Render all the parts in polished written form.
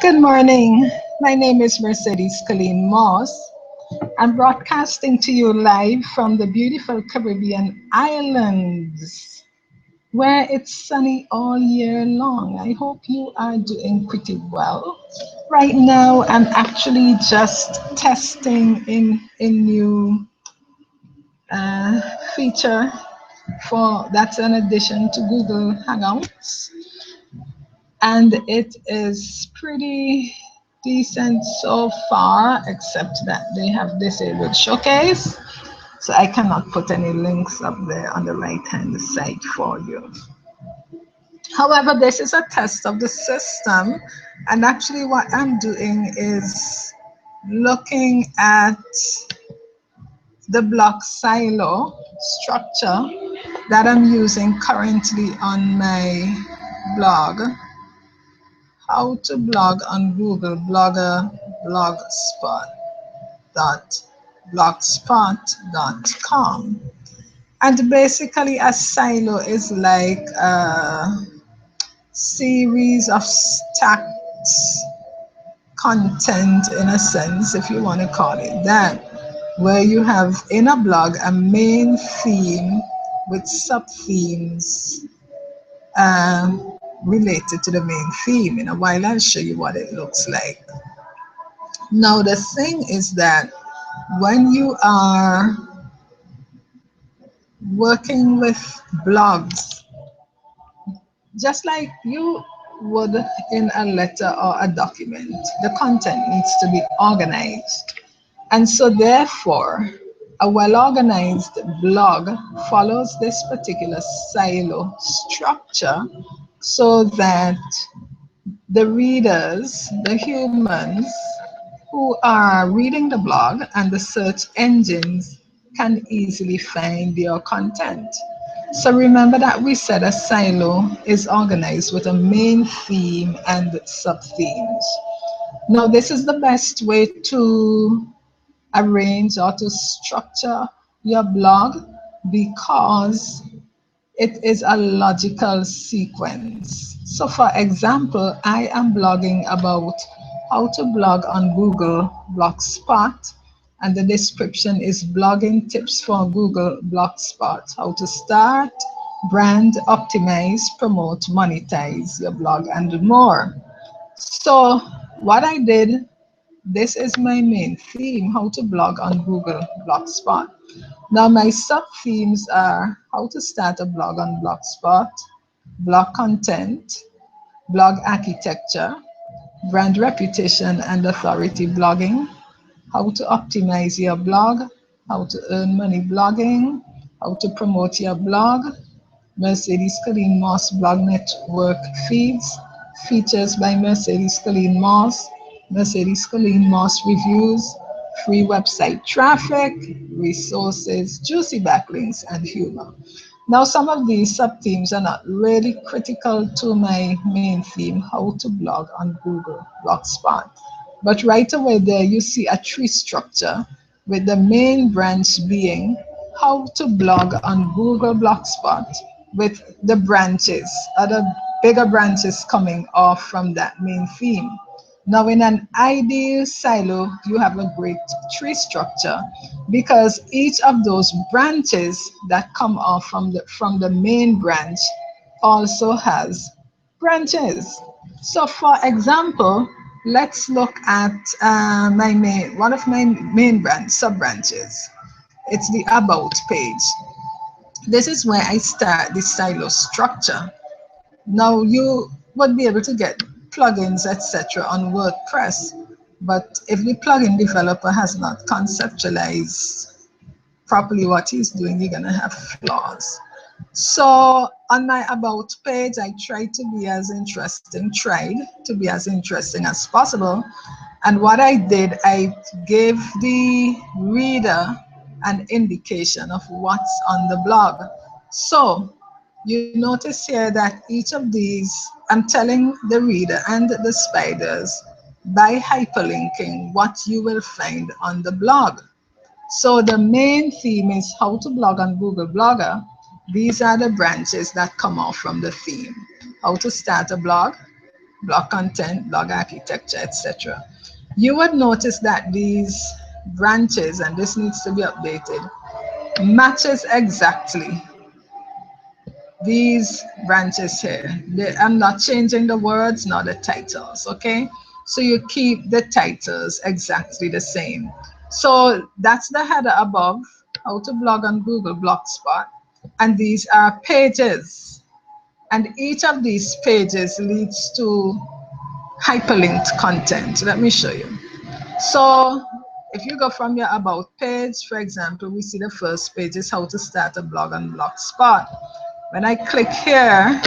Good morning. My name is Mercedes Coleen Moss. I'm broadcasting to you live from the beautiful Caribbean islands where it's sunny all year long. I hope you are doing pretty well. Right now, I'm actually just testing in a new uh, feature for that's an addition to Google Hangouts, and it is pretty decent so far, except that they have disabled showcase, so I cannot put any links up there on the right hand side for you. However, this is a test of the system, and actually what I'm doing is looking at the block silo structure that I'm using currently on my blog. How to blog on Google Blogger blogspot.com. And basically a silo is like a series of stacked content, in a sense, if you want to call it that, where you have in a blog a main theme with sub themes related to the main theme. In a while I'll show you what it looks like. Now the thing is that when you are working with blogs, just like you would in a letter or a document, the content needs to be organized. And so therefore, a well-organized blog follows this particular silo structure so that the readers, the humans who are reading the blog and the search engines can easily find your content. So remember that we said a silo is organized with a main theme and sub-themes. Now, this is the best way to arrange or to structure your blog because it is a logical sequence. So for example, I am blogging about how to blog on Google Blogspot, and the description is blogging tips for Google Blogspot, how to start, brand, optimize, promote, monetize your blog, and more. So what I did, this is my main theme, how to blog on Google Blogspot. Now my sub-themes are how to start a blog on Blogspot, blog content, blog architecture, brand reputation and authority blogging, how to optimize your blog, how to earn money blogging, how to promote your blog, Mercedes Coleen Moss blog network feeds, features by Mercedes Coleen Moss, Mercedes Coleen Moss reviews, free website traffic, resources, juicy backlinks, and humor. Now, some of these sub-themes are not really critical to my main theme, how to blog on Google Blogspot. But right away there, you see a tree structure with the main branch being how to blog on Google Blogspot with the branches, other bigger branches coming off from that main theme. Now, in an ideal silo, you have a great tree structure because each of those branches that come off from the main branch also has branches. So, for example, let's look at one of my main sub branches. It's the About page. This is where I start the silo structure. Now you would be able to get plugins, etc. on WordPress, but if the plugin developer has not conceptualized properly what he's doing, you're gonna have flaws. So on my About page, I tried to be as interesting as possible. And what I did, I gave the reader an indication of what's on the blog. So you notice here that each of these, I'm telling the reader and the spiders by hyperlinking what you will find on the blog. So the main theme is how to blog on Google Blogger. These are the branches that come off from the theme. How to start a blog, blog content, blog architecture, etc. You would notice that these branches, and this needs to be updated, matches exactly these branches here. I'm not changing the words nor the titles, okay? So you keep the titles exactly the same. So that's the header above, how to blog on Google Blogspot. And these are pages. And each of these pages leads to hyperlinked content. Let me show you. So if you go from your about page, for example, we see the first page is how to start a blog on Blogspot. When I click here,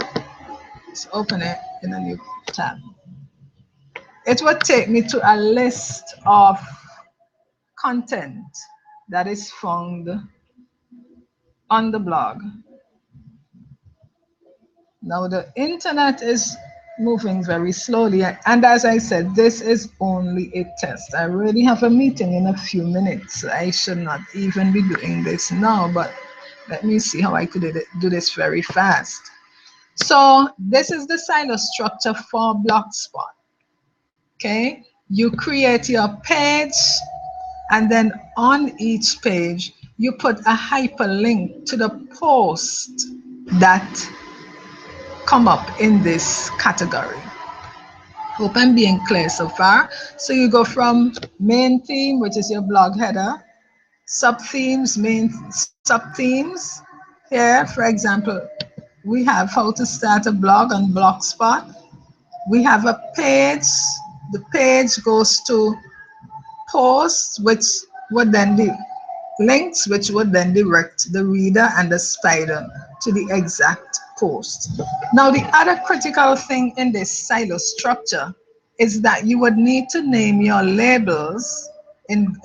let's open it in a new tab. It will take me to a list of content that is found on the blog. Now the internet is moving very slowly, and as I said, this is only a test. I already have a meeting in a few minutes. I should not even be doing this now, but let me see how I could do this very fast. So this is the silo structure for Blogspot. Okay, you create your page, and then on each page you put a hyperlink to the post that come up in this category. Hope I'm being clear so far. So you go from main theme, which is your blog header, sub themes, main sub themes. Here, for example, we have how to start a blog on Blogspot. We have a page. The page goes to posts, which would then be links, which would then direct the reader and the spider to the exact post. Now, the other critical thing in this silo structure is that you would need to name your labels. In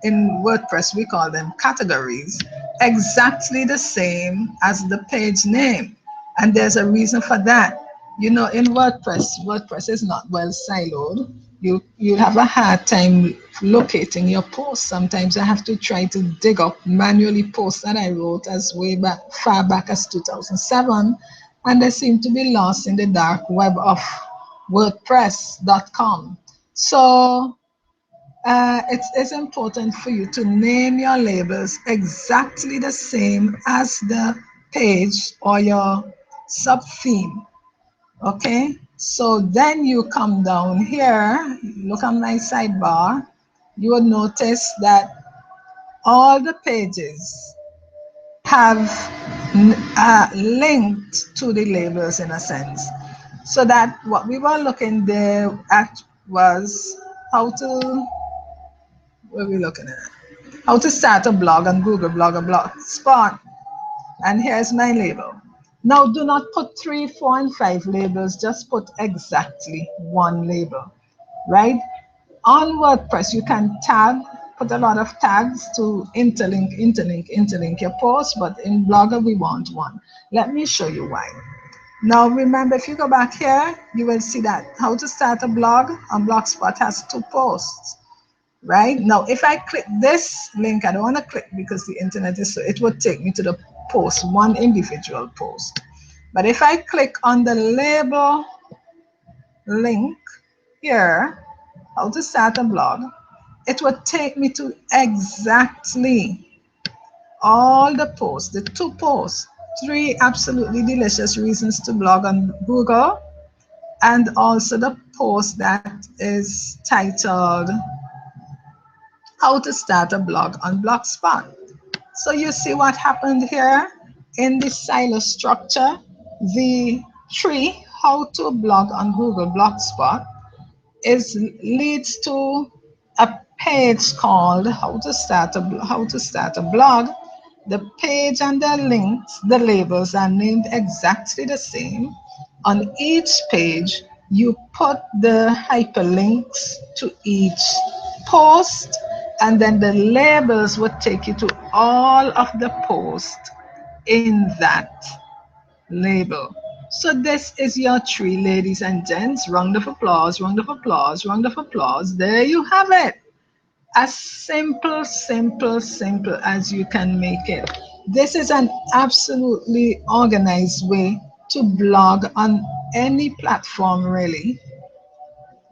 WordPress, we call them categories, exactly the same as the page name. And there's a reason for that. You know, in WordPress is not well siloed. You have a hard time locating your posts. Sometimes I have to try to dig up manually posts that I wrote as far back as 2007, and they seem to be lost in the dark web of WordPress.com. So it's important for you to name your labels exactly the same as the page or your sub theme. Okay, so then you come down here, look on my sidebar, you will notice that all the pages have linked to the labels in a sense. So that what we were looking there at was how to, what are we looking at? How to start a blog on Google Blogger Blogspot. And here's my label. Now do not put 3, 4, and 5 labels, just put exactly one label, right? On WordPress, you can tag, put a lot of tags to interlink your posts, but in Blogger, we want one. Let me show you why. Now remember, if you go back here, you will see that how to start a blog on Blogspot has 2 posts. Right now, if I click this link, I don't want to click because the internet is so, it would take me to the post, one individual post. But if I click on the label link here, how to start a blog, it would take me to exactly all the posts, the 2 posts, 3 absolutely delicious reasons to blog on Google, and also the post that is titled how to start a blog on Blogspot. So you see what happened here in the silo structure. The tree, how to blog on Google Blogspot, leads to a page called how to start a blog. The page and the links, the labels are named exactly the same. On each page, you put the hyperlinks to each post, and then the labels would take you to all of the posts in that label. So this is your tree, ladies and gents. Round of applause, round of applause, round of applause. There you have it. As simple as you can make it. This is an absolutely organized way to blog on any platform really.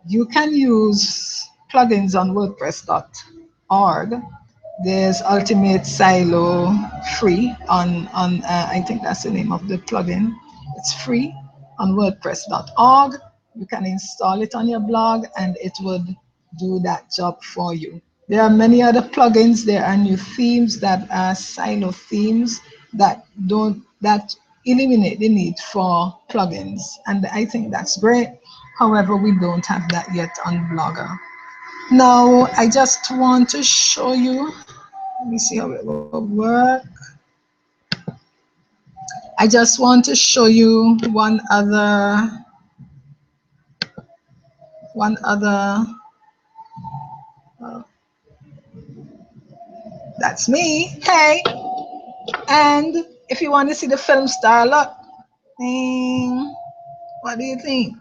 You can use plugins on WordPress.org. There's Ultimate Silo free on I think that's the name of the plugin. It's free on WordPress.org. You can install it on your blog and it would do that job for you. There are many other plugins. There are new themes that are silo themes that eliminate the need for plugins, and I think that's great. However, we don't have that yet on Blogger. Now, I just want to show you. Let me see how it will work. I just want to show you one other. Uh, that's me. Hey, and if you want to see the film star, look. What do you think?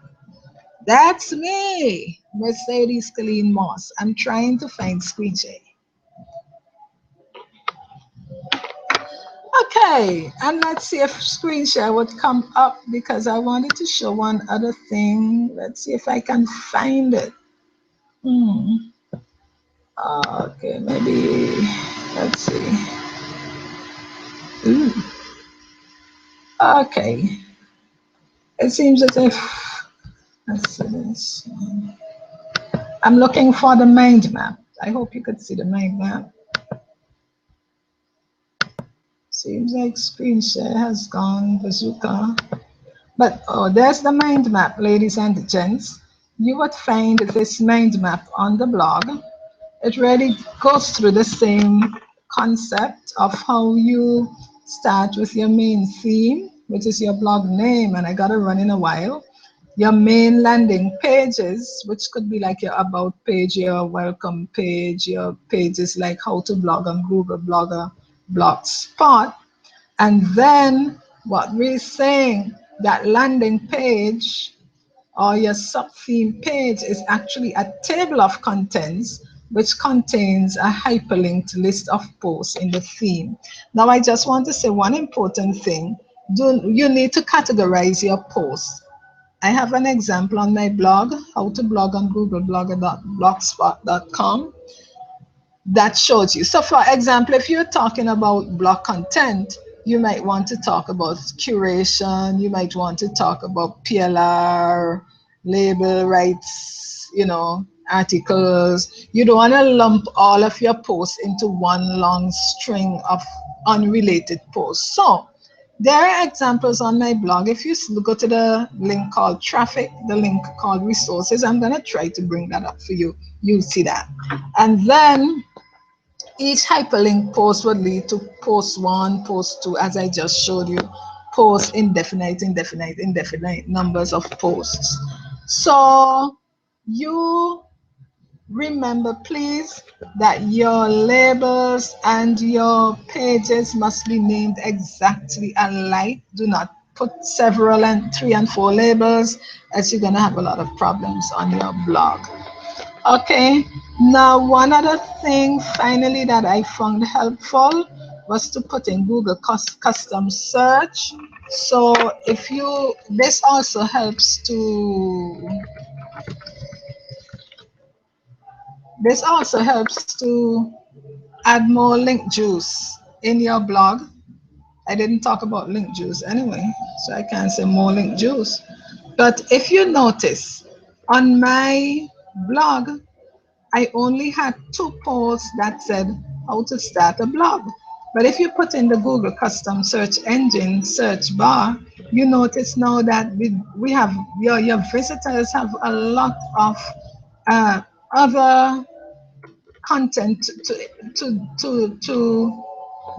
That's me, Mercedes Coleen Moss. I'm trying to find screen share. Okay, and let's see if screen share would come up because I wanted to show one other thing. Let's see if I can find it. Okay, maybe, let's see. Ooh. Okay, it seems as if, let's see this. I'm looking for the mind map. I hope you could see the mind map. Seems like screen share has gone bazooka. But oh, there's the mind map, ladies and gents. You would find this mind map on the blog. It really goes through the same concept of how you start with your main theme, which is your blog name, and I gotta run in a while. Your main landing pages, which could be like your about page, your welcome page, your pages like how to blog on Google Blogger, Blogspot. And then what we're saying, that landing page or your sub-theme page is actually a table of contents which contains a hyperlinked list of posts in the theme. Now, I just want to say one important thing. You need to categorize your posts. I have an example on my blog, how to blog on googleblogger.blogspot.com, that shows you. So for example, if you're talking about blog content, you might want to talk about curation, you might want to talk about PLR, label rights, articles. You don't want to lump all of your posts into one long string of unrelated posts. So there are examples on my blog. If you go to the link called traffic, the link called resources, I'm going to try to bring that up for you. You'll see that. And then each hyperlink post would lead to post 1, post 2, as I just showed you, post indefinite numbers of posts. So you remember, please, that your labels and your pages must be named exactly alike. Do not put several and 3 and 4 labels, as you're going to have a lot of problems on your blog. Okay, now one other thing finally that I found helpful was to put in Google custom search. So if you, this also helps to add more link juice in your blog. I didn't talk about link juice anyway, so I can't say more link juice. But if you notice, on my blog, I only had 2 posts that said how to start a blog. But if you put in the Google custom search engine search bar, you notice now that we have your visitors have a lot of other content to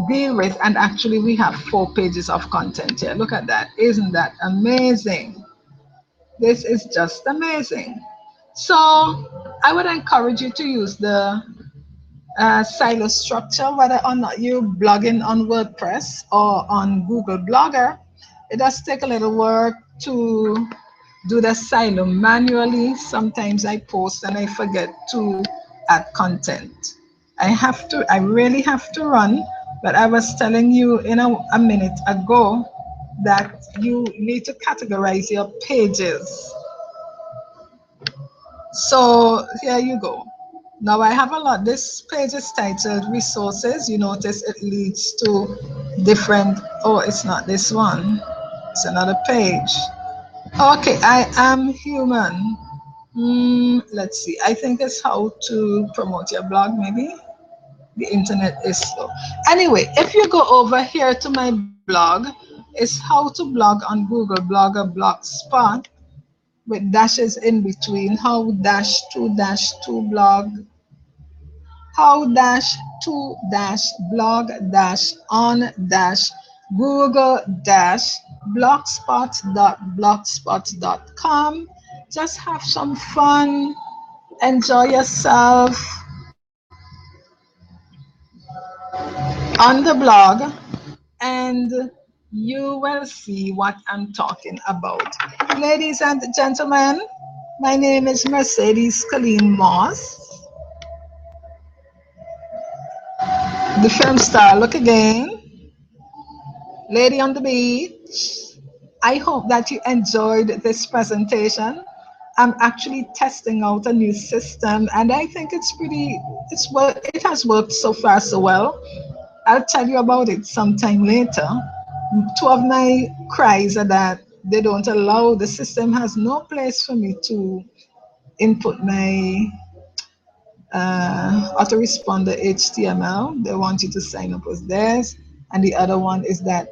deal with, and actually we have 4 pages of content here. Look at that. Isn't that amazing? This is just amazing. So I would encourage you to use the silo structure, whether or not you're blogging on WordPress or on Google Blogger. It does take a little work to do the silo manually. Sometimes I post and I forget to add content. I really have to run, but I was telling you a minute ago that you need to categorize your pages. So here you go. Now I have a lot. This page is titled resources. You notice it leads to different, oh, it's not this one. It's another page. Okay, I am human. Let's see. I think it's how to promote your blog, maybe. The internet is slow. Anyway, if you go over here to my blog, it's how to blog on Google Blogger Blogspot with dashes in between. How blog, how blog on Google blogspot.blogspot.com. Just have some fun, enjoy yourself on the blog, and you will see what I'm talking about. Ladies and gentlemen, my name is Mercedes Coleen Moss, the film star. Look again, lady on the beach. I hope that you enjoyed this presentation. I'm actually testing out a new system, and I think it has worked so far so well. I'll tell you about it sometime later. Two of my cries are that they don't allow, the system has no place for me to input my autoresponder HTML. They want you to sign up with theirs. And the other one is that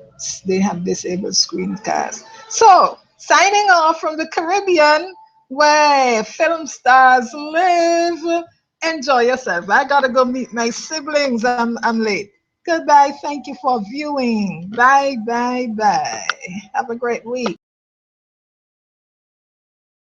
they have disabled screencast. So, signing off from the Caribbean where film stars live. Enjoy yourself. I gotta go meet my siblings. I'm late. Goodbye. Thank you for viewing. Bye, bye, bye. Have a great week.